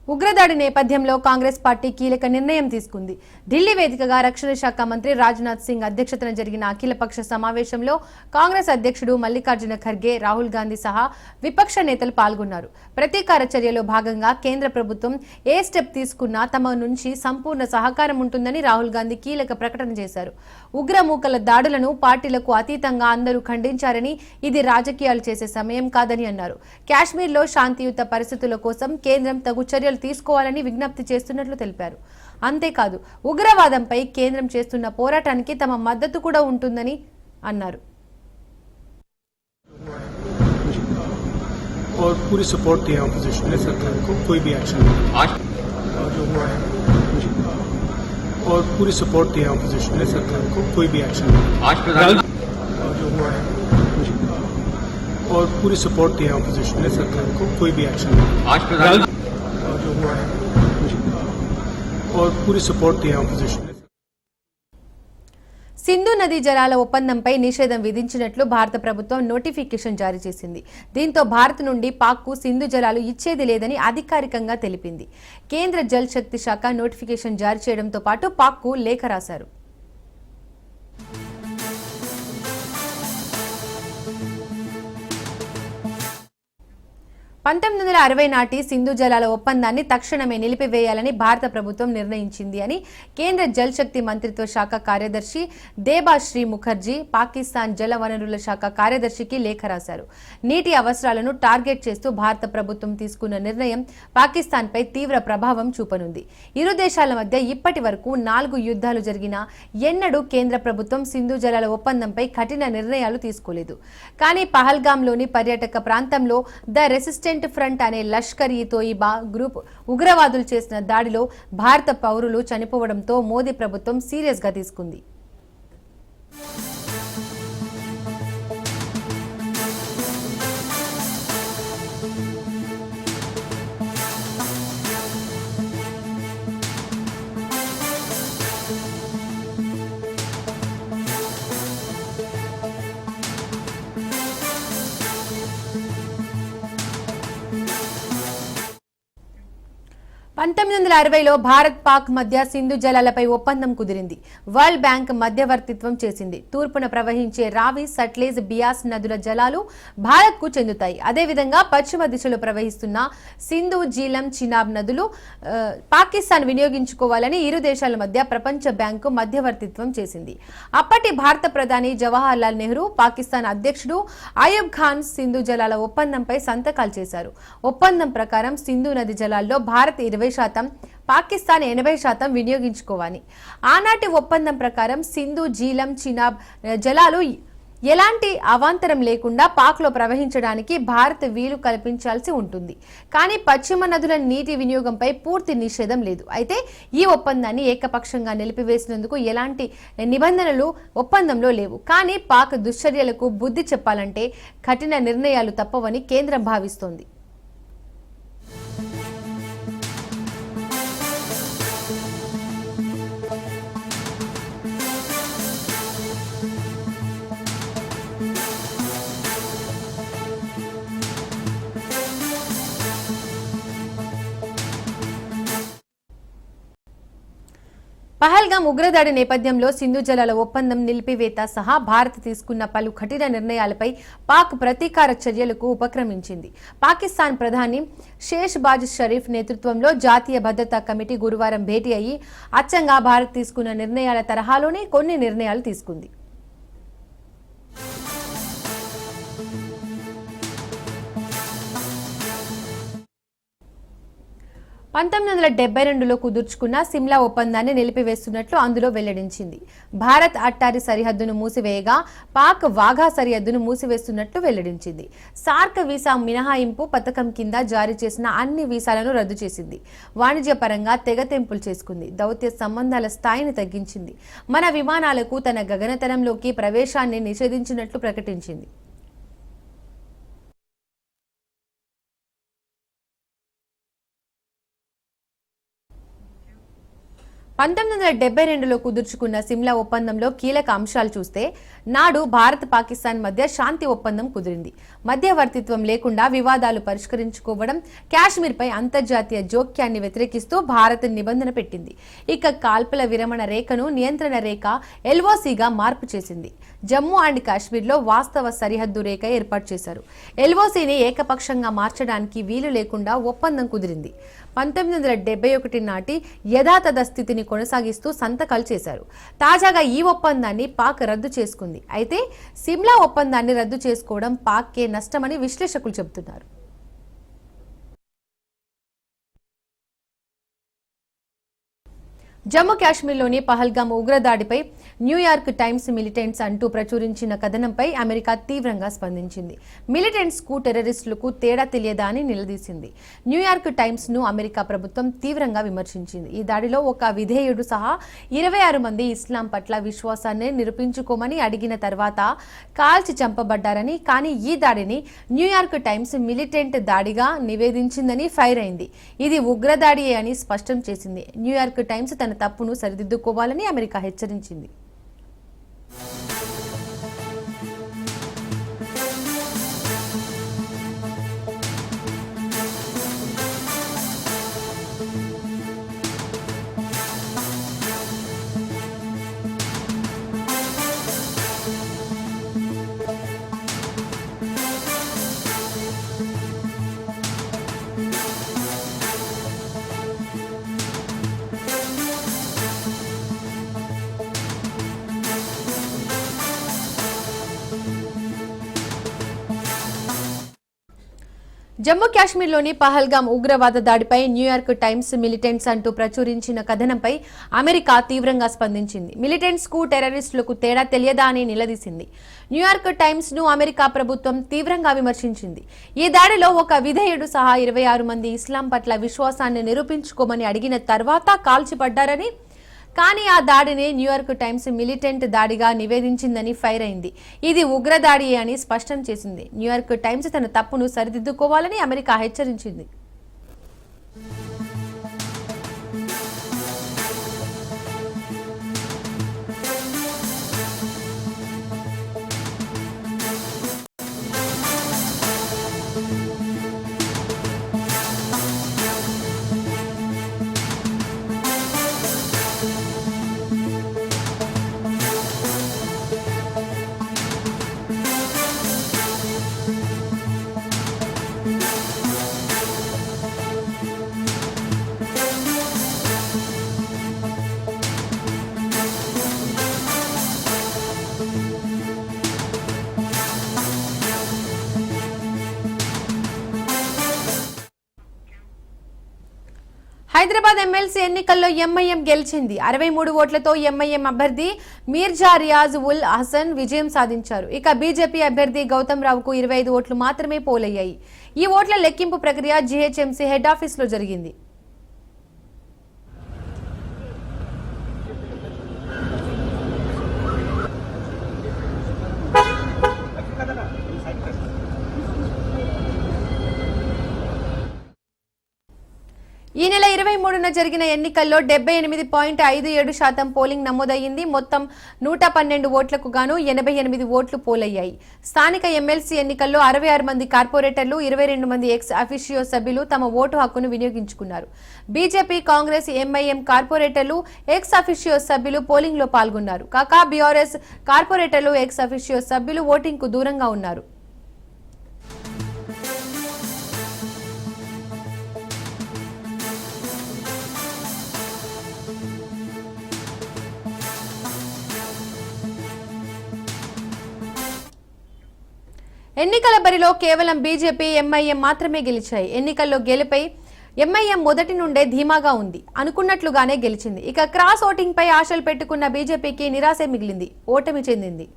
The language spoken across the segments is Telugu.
ఉగ్రదాడి నేపథ్యంలో కాంగ్రెస్ పార్టీ కీలక నిర్ణయం తీసుకుంది. ఢిల్లీ వేదికగా రక్షణ శాఖ మంత్రి రాజ్నాథ్ సింగ్ అధ్యక్షతన జరిగిన అఖిలపక్ష సమావేశంలో కాంగ్రెస్ అధ్యక్షుడు మల్లికార్జున ఖర్గే, రాహుల్ గాంధీ సహా విపక్ష నేతలు పాల్గొన్నారు. ప్రతీకార చర్యలో భాగంగా కేంద్ర ప్రభుత్వం ఏ స్టెప్ తీసుకున్నా తమ నుంచి సంపూర్ణ సహకారం ఉంటుందని రాహుల్ గాంధీ కీలక ప్రకటన చేశారు. ఉగ్రమూకల దాడులను పార్టీలకు అతీతంగా అందరూ ఖండించారని, ఇది రాజకీయాలు చేసే సమయం కాదని అన్నారు. కాశ్మీర్లో శాంతియుత పరిస్థితుల కోసం కేంద్రం తగు చర్యలు తీసుకోవాలని విజ్ఞప్తి చేస్తున్నట్లు తెలిపారు. అంతేకాదు, ఉగ్రవాదంపై కేంద్రం చేస్తున్న పోరాటానికి తమ మద్దతు కూడా ఉంటుందని అన్నారు. और पूरी सपोर्ट दिया अपोजिशन ने सरकार को कोई भी एक्शन नहीं जो हुआ है और पूरी सपोर्ट दिया अपोजिशन ने सरकार को कोई भी एक्शन नहीं जो हुआ है और पूरी सपोर्ट दिया अपोजिशन ने सरकार को कोई भी एक्शन नहीं जो हुआ है और पूरी सपोर्ट दिया अपोजिशन ने సింధు నదీ జలాల ఒప్పందంపై నిషేధం విధించినట్లు భారత ప్రభుత్వం నోటిఫికేషన్ జారీ చేసింది. దీంతో భారత్ నుండి పాక్కు సింధు జలాలు ఇచ్చేది లేదని అధికారికంగా తెలిపింది. కేంద్ర జల్ శక్తి శాఖ నోటిఫికేషన్ జారీ చేయడంతో పాటు పాక్కు లేఖ రాశారు. 1960 నాటి సింధు జలాల ఒప్పందాన్ని తక్షణమే నిలిపివేయాలని భారత ప్రభుత్వం నిర్ణయించింది అని కేంద్ర జల్ శక్తి మంత్రిత్వ శాఖ కార్యదర్శి దేబాశ్రీ ముఖర్జీ పాకిస్తాన్ జల వనరుల శాఖ కార్యదర్శికి లేఖ రాశారు. నీటి అవసరాలను టార్గెట్ చేస్తూ భారత ప్రభుత్వం తీసుకున్న నిర్ణయం పాకిస్తాన్పై తీవ్ర ప్రభావం చూపనుంది. ఇరు దేశాల మధ్య ఇప్పటి వరకు 4 యుద్ధాలు జరిగినా ఎన్నడూ కేంద్ర ప్రభుత్వం సింధు జలాల ఒప్పందంపై కఠిన నిర్ణయాలు తీసుకోలేదు. కానీ పహల్గాంలోని పర్యాటక ప్రాంతంలో ద రెసిస్టెంట్ ఫ్రంట్ అనే లష్కర్ ఈ తోయిబా గ్రూప్ ఉగ్రవాదులు చేసిన దాడిలో భారత పౌరులు చనిపోవడంతో మోదీ ప్రభుత్వం సీరియస్ గా తీసుకుంది. లో భారత్ పాక్ మధ్య సింధు జలాలపై ఒప్పందం కుదిరింది. వరల్డ్ బ్యాంక్ మధ్యవర్తిత్వం చేసింది. తూర్పున ప్రవహించే రావి, సట్లెజ్, బియాస్ నదుల జలాలు భారత్ కు చెందుతాయి. అదేవిధంగా పశ్చిమ దిశలో ప్రవహిస్తున్న సింధు, జీలం, చినాబ్ నదులు పాకిస్తాన్ వినియోగించుకోవాలని ఇరు దేశాల మధ్య ప్రపంచ బ్యాంకు మధ్యవర్తిత్వం చేసింది. అప్పటి భారత ప్రధాని జవహర్ లాల్ నెహ్రూ, పాకిస్తాన్ అధ్యక్షుడు అయూబ్ ఖాన్ సింధు జలాల ఒప్పందంపై సంతకాలు చేశారు. ఒప్పందం ప్రకారం సింధు నది జలాల్లో భారత్ 20%, పాకిస్తాన్ 80% వినియోగించుకోవాలి. ఆనాటి ఒప్పందం ప్రకారం సింధు, జీలం, చినాబ్ జలాలు ఎలాంటి అవాంతరం లేకుండా పాక్లో ప్రవహించడానికి భారత్ వీలు కల్పించాల్సి ఉంటుంది. కానీ పశ్చిమ నదుల నీటి వినియోగంపై పూర్తి నిషేధం లేదు. అయితే ఈ ఒప్పందాన్ని ఏకపక్షంగా నిలిపివేసినందుకు ఎలాంటి నిబంధనలు ఒప్పందంలో లేవు. కానీ పాక్ దుశ్చర్యలకు బుద్ధి చెప్పాలంటే కఠిన నిర్ణయాలు తప్పవని కేంద్రం భావిస్తోంది. పహల్గాం ఉగ్రదాడి నేపథ్యంలో సింధు జలాల ఒప్పందం నిలిపివేత సహా భారత్ తీసుకున్న పలు కఠిన నిర్ణయాలపై పాక్ ప్రతీకార చర్యలకు ఉపక్రమించింది. పాకిస్తాన్ ప్రధాని షేష్బాజ్ షరీఫ్ నేతృత్వంలో జాతీయ భద్రతా కమిటీ గురువారం భేటీ అయ్యి అచ్చంగా భారత్ తీసుకున్న నిర్ణయాల తరహాలోనే కొన్ని నిర్ణయాలు తీసుకుంది. 1972లో కుదుర్చుకున్న సిమ్లా ఒప్పందాన్ని నిలిపివేస్తున్నట్లు అందులో వెల్లడించింది. భారత్ అట్టారి సరిహద్దును మూసివేయగా పాక్ వాఘా సరిహద్దును మూసివేస్తున్నట్లు వెల్లడించింది. సార్క్ వీసా మినహాయింపు పథకం కింద జారీ చేసిన అన్ని వీసాలను రద్దు చేసింది. వాణిజ్యపరంగా తెగతెంపులు చేసుకుంది. దౌత్య సంబంధాల స్థాయిని తగ్గించింది. మన విమానాలకు తన గగనతలంలోకి ప్రవేశాన్ని నిషేధించినట్లు ప్రకటించింది. 1972లో కుదుర్చుకున్న సిమ్లా ఒప్పందంలో కీలక అంశాలు చూస్తే నాడు భారత్ పాకిస్తాన్ మధ్య శాంతి ఒప్పందం కుదిరింది. మధ్యవర్తిత్వం లేకుండా వివాదాలు పరిష్కరించుకోవడం, కాశ్మీర్పై అంతర్జాతీయ జోక్యాన్ని వ్యతిరేకిస్తూ భారత్ నిబంధన పెట్టింది. ఇక కాల్పుల విరమణ రేఖను నియంత్రణ రేఖ ఎల్ఓసిగా మార్పు చేసింది. జమ్మూ అండ్ కాశ్మీర్లో వాస్తవ సరిహద్దు రేఖ ఏర్పాటు చేశారు. ఎల్ఓసిని ఏకపక్షంగా మార్చడానికి వీలు లేకుండా ఒప్పందం కుదిరింది. 1971 నాటి యథాతథ స్థితిని కొనసాగిస్తూ సంతకాలు చేశారు. తాజాగా ఈ ఒప్పందాన్ని పాక్ రద్దు చేసుకుంది. అయితే సిమ్లా ఒప్పందాన్ని రద్దు చేసుకోవడం పాక్కే నష్టమని విశ్లేషకులు చెబుతున్నారు. జమ్మూ కాశ్మీర్లోని పహల్గామ్ ఉగ్రదాడిపై న్యూయార్క్ టైమ్స్ మిలిటెంట్స్ అంటూ ప్రచురించిన కథనంపై అమెరికా తీవ్రంగా స్పందించింది. మిలిటెంట్స్ కు టెర్రరిస్టులకు తేడా తెలియదా అని నిలదీసింది. న్యూయార్క్ టైమ్స్ ను అమెరికా ప్రభుత్వం తీవ్రంగా విమర్శించింది. ఈ దాడిలో ఒక విధేయుడు సహా 26 మంది ఇస్లాం పట్ల విశ్వాసాన్ని నిరూపించుకోమని అడిగిన తర్వాత కాల్చి చంపబడ్డారని, కానీ ఈ దాడిని న్యూయార్క్ టైమ్స్ మిలిటెంట్ దాడిగా నివేదించిందని ఫైర్ అయింది. ఇది ఉగ్రదాడియే అని స్పష్టం చేసింది. న్యూయార్క్ టైమ్స్ తన తప్పును సరిదిద్దుకోవాలని అమెరికా హెచ్చరించింది. జమ్మూ కాశ్మీర్లోని పహల్గామ్ ఉగ్రవాద దాడిపై న్యూయార్క్ టైమ్స్ మిలిటెంట్స్ అంటూ ప్రచురించిన కథనంపై అమెరికా తీవ్రంగా స్పందించింది. మిలిటెంట్స్ కు టెర్రరిస్టులకు తేడా తెలియదా అని నిలదీసింది. న్యూయార్క్ టైమ్స్ ను అమెరికా ప్రభుత్వం తీవ్రంగా విమర్శించింది. ఈ దాడిలో ఒక విధేయుడు సహా 26 మంది ఇస్లాం పట్ల విశ్వాసాన్ని నిరూపించుకోమని అడిగిన తర్వాత కాల్చిపడ్డారని, కానీ ఆ దాడిని న్యూయార్క్ టైమ్స్ మిలిటెంట్ దాడిగా నివేదించిందని ఫైర్ అయింది. ఇది ఉగ్రదాడియే అని స్పష్టం చేసింది. న్యూయార్క్ టైమ్స్ తన తప్పును సరిదిద్దుకోవాలని అమెరికా హెచ్చరించింది. హైదరాబాద్ ఎమ్మెల్సీ ఎన్నికల్లో ఎంఐఎం గెలిచింది. 63 ఓట్లతో ఎంఐఎం అభ్యర్థి మీర్జా రియాజ్ ఉల్ హసన్ విజయం సాధించారు. ఇక బీజేపీ అభ్యర్థి గౌతమ్ రావుకు 25 ఓట్లు మాత్రమే పోలయ్యాయి. ఈ ఓట్ల లెక్కింపు ప్రక్రియ జీహెచ్ఎంసీ హెడ్ ఆఫీసులో జరిగింది. ఈ నెల 23న జరిగిన ఎన్నికల్లో 78.57% పోలింగ్ నమోదయ్యింది. మొత్తం 112 ఓట్లకు గాను 88 ఓట్లు పోలయ్యాయి. స్థానిక ఎమ్మెల్సీ ఎన్నికల్లో 66 మంది కార్పొరేటర్లు, 22 మంది ఎక్స్ అఫిషియో సభ్యులు తమ ఓటు హక్కును వినియోగించుకున్నారు. బీజేపీ, కాంగ్రెస్, ఎంఐఎం కార్పొరేటర్లు, ఎక్స్ అఫిషియో సభ్యులు పోలింగ్ లో పాల్గొన్నారు. కాగా బీఆర్ఎస్ కార్పొరేటర్లు, ఎక్స్ అఫిషియో సభ్యులు ఓటింగ్ కు దూరంగా ఉన్నారు. ఎన్నికల బరిలో కేవలం బీజేపీ, ఎంఐఎం మాత్రమే గెలిచాయి. ఎన్నికల్లో గెలుపై ఎంఐఎం మొదటి నుండే ధీమాగా ఉంది. అనుకున్నట్లుగానే గెలిచింది. ఇక క్రాస్ ఓటింగ్ పై ఆశలు పెట్టుకున్న బీజేపీకి నిరాశే మిగిలింది, ఓటమి చెందింది.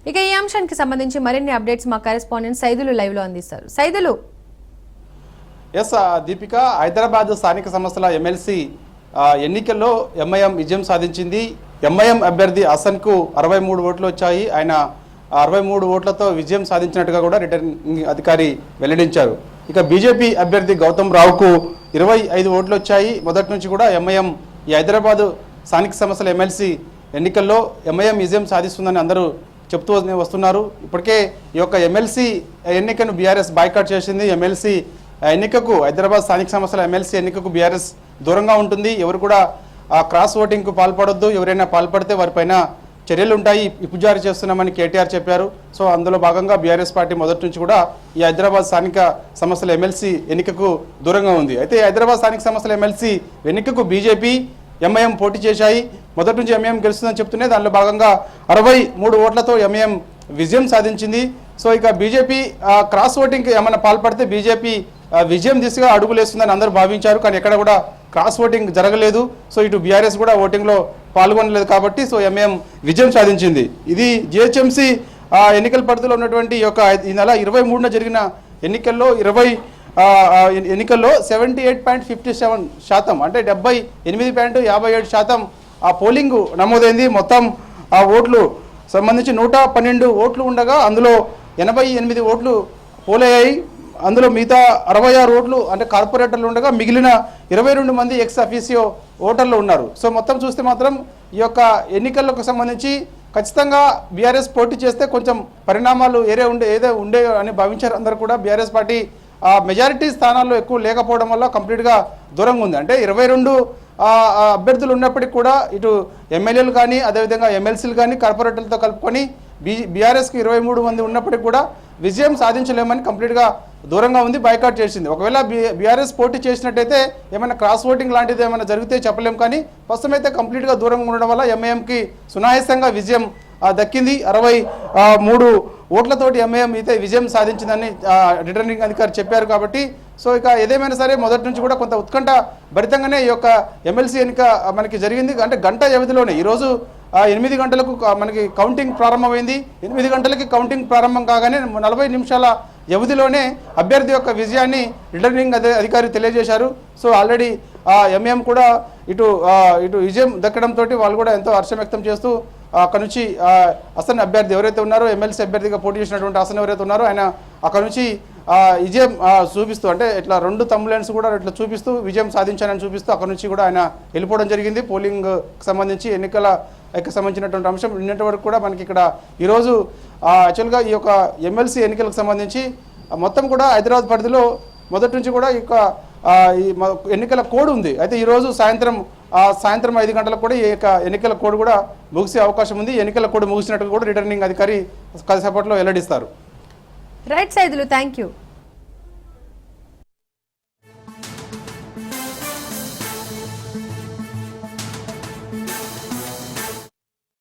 ఇక ఈ అంశానికి సంబంధించి మరిన్ని అప్డేట్స్ మా కరెస్పాండెంట్ సైదులు లైవ్ లో అందిస్తారు. సైదులు. ఎస్ దీపిక, హైదరాబాద్ స్థానిక సంస్థల ఎమ్మెల్సీ ఎన్నికల్లో ఎంఐఎం విజయం సాధించింది. ఎంఐఎం అభ్యర్థి హసన్కు 63 ఓట్లు వచ్చాయి. ఆయన 63 ఓట్లతో విజయం సాధించినట్టుగా కూడా రిటర్నింగ్ అధికారి వెల్లడించారు. ఇక బీజేపీ అభ్యర్థి గౌతమ్ రావుకు 25 ఓట్లు వచ్చాయి. మొదటి నుంచి కూడా ఎంఐఎం ఈ హైదరాబాద్ స్థానిక సంస్థల ఎమ్మెల్సీ ఎన్నికల్లో ఎంఐఎం విజయం సాధిస్తుందని అందరూ చెప్తూ వస్తున్నారు. ఇప్పటికే ఈ యొక్క ఎమ్మెల్సీ ఎన్నికను బీఆర్ఎస్ బాయ్కాట్ చేసింది. ఎమ్మెల్సీ ఎన్నికకు, హైదరాబాద్ స్థానిక సంస్థల ఎమ్మెల్సీ ఎన్నికకు బీఆర్ఎస్ దూరంగా ఉంటుంది. ఎవరు కూడా క్రాస్ ఓటింగ్కు పాల్పడొద్దు, ఎవరైనా పాల్పడితే వారిపైన చర్యలు ఉంటాయి, ఇప్పు జారీ చేస్తున్నామని కేటీఆర్ చెప్పారు. సో అందులో భాగంగా బీఆర్ఎస్ పార్టీ మొదటి నుంచి కూడా ఈ హైదరాబాద్ స్థానిక సంస్థల ఎమ్మెల్సీ ఎన్నికకు దూరంగా ఉంది. అయితే హైదరాబాద్ స్థానిక సంస్థల ఎమ్మెల్సీ ఎన్నికకు బీజేపీ, ఎంఐఎం పోటీ చేశాయి. మొదటి నుంచి ఎంఐఎం గెలుస్తుందని చెప్తూనే దానిలో భాగంగా 63 ఓట్లతో ఎంఐఎం విజయం సాధించింది. సో ఇక బీజేపీ క్రాస్ ఓటింగ్కి ఏమైనా పాల్పడితే బీజేపీ విజయం దిశగా అడుగులేస్తుందని అందరూ భావించారు. కానీ ఎక్కడ కూడా క్రాస్ ఓటింగ్ జరగలేదు. సో ఇటు బీఆర్ఎస్ కూడా ఓటింగ్లో పాల్గొనలేదు కాబట్టి సో ఎంఐఎం విజయం సాధించింది. ఇది జిహెచ్ఎంసీ ఎన్నికల పరిధిలో ఉన్నటువంటి ఈ యొక్క ఈ నెల 23న జరిగిన ఎన్నికల్లో 78.57% అంటే 78.57% ఆ పోలింగ్ నమోదైంది. మొత్తం ఆ ఓట్లు సంబంధించి 112 ఓట్లు ఉండగా అందులో 88 ఓట్లు పోలయ్యాయి. అందులో మిగతా 66 ఓట్లు అంటే కార్పొరేటర్లు ఉండగా మిగిలిన 22 మంది ఎక్స్ అఫీసియో ఓటర్లు ఉన్నారు. సో మొత్తం చూస్తే మాత్రం ఈ యొక్క ఎన్నికలకు సంబంధించి ఖచ్చితంగా బీఆర్ఎస్ పోటీ చేస్తే కొంచెం పరిణామాలు ఏదో ఉండే అని భావించారు అందరూ కూడా. బీఆర్ఎస్ పార్టీ మెజారిటీ స్థానాల్లో ఎక్కువ లేకపోవడం వల్ల కంప్లీట్గా దూరంగా ఉంది. అంటే 22 అభ్యర్థులు ఉన్నప్పటికీ కూడా ఇటు ఎమ్మెల్యేలు కానీ అదేవిధంగా ఎమ్మెల్సీలు కానీ కార్పొరేటర్లతో కలుపుకొని బీఆర్ఎస్కి 23 మంది ఉన్నప్పటికీ కూడా విజయం సాధించలేమని కంప్లీట్గా దూరంగా ఉంది, బాయ్కాట్ చేసింది. ఒకవేళ బీఆర్ఎస్ పోటీ చేసినట్టయితే ఏమైనా క్రాస్ ఓటింగ్ లాంటిది ఏమైనా జరిగితే చెప్పలేం. కానీ ప్రస్తుతం అయితే కంప్లీట్గా దూరంగా ఉండడం వల్ల ఎంఐఎంకి సునాయాసంగా విజయం దక్కింది. 63 ఓట్లతోటి ఎంఐఎం అయితే విజయం సాధించిందని రిటర్నింగ్ అధికారి చెప్పారు. కాబట్టి సో ఇక ఏదేమైనా సరే మొదటి నుంచి కూడా కొంత ఉత్కంఠ భరితంగానే ఈ యొక్క ఎమ్మెల్సీ ఎన్నిక మనకి జరిగింది. అంటే గంట వ్యవధిలోనే ఈరోజు 8 గంటలకు మనకి కౌంటింగ్ ప్రారంభమైంది. 8 గంటలకి కౌంటింగ్ ప్రారంభం కాగానే 40 నిమిషాల వ్యవధిలోనే అభ్యర్థి యొక్క విజయాన్ని రిటర్నింగ్ అధికారి తెలియజేశారు. సో ఆల్రెడీ ఎంఐఎం కూడా ఇటు విజయం దక్కడంతో వాళ్ళు కూడా ఎంతో హర్షం వ్యక్తం చేస్తూ అక్కడ నుంచి హసన్ అభ్యర్థి ఎవరైతే ఉన్నారో, ఎమ్మెల్సీ అభ్యర్థిగా పోటీ చేసినటువంటి హసన్ ఎవరైతే ఉన్నారో ఆయన అక్కడ నుంచి విజయం చూపిస్తూ అంటే ఇట్లా 2 తమ్ములెన్స్ కూడా ఇట్లా చూపిస్తూ విజయం సాధించానని చూపిస్తూ అక్కడ నుంచి కూడా ఆయన వెళ్ళిపోవడం జరిగింది. పోలింగ్ సంబంధించి ఎన్నికలకు సంబంధించినటువంటి అంశం నిన్నటి వరకు కూడా మనకి ఇక్కడ ఈరోజు యాక్చువల్గా ఈ యొక్క ఎమ్మెల్సీ ఎన్నికలకు సంబంధించి మొత్తం కూడా హైదరాబాద్ పరిధిలో మొదటి నుంచి కూడా ఈ ఎన్నికల కోడ్ ఉంది. అయితే ఈరోజు సాయంత్రం 5 గంటలకు కూడా ఈ యొక్క ఎన్నికల కోడ్ కూడా ముగిసే అవకాశం ఉంది. ఎన్నికల కోడ్ ముగిసినట్టు కూడా రిటర్నింగ్ అధికారి కాసేపట్లో వెల్లడిస్తారు. Right Saidulu, thank you.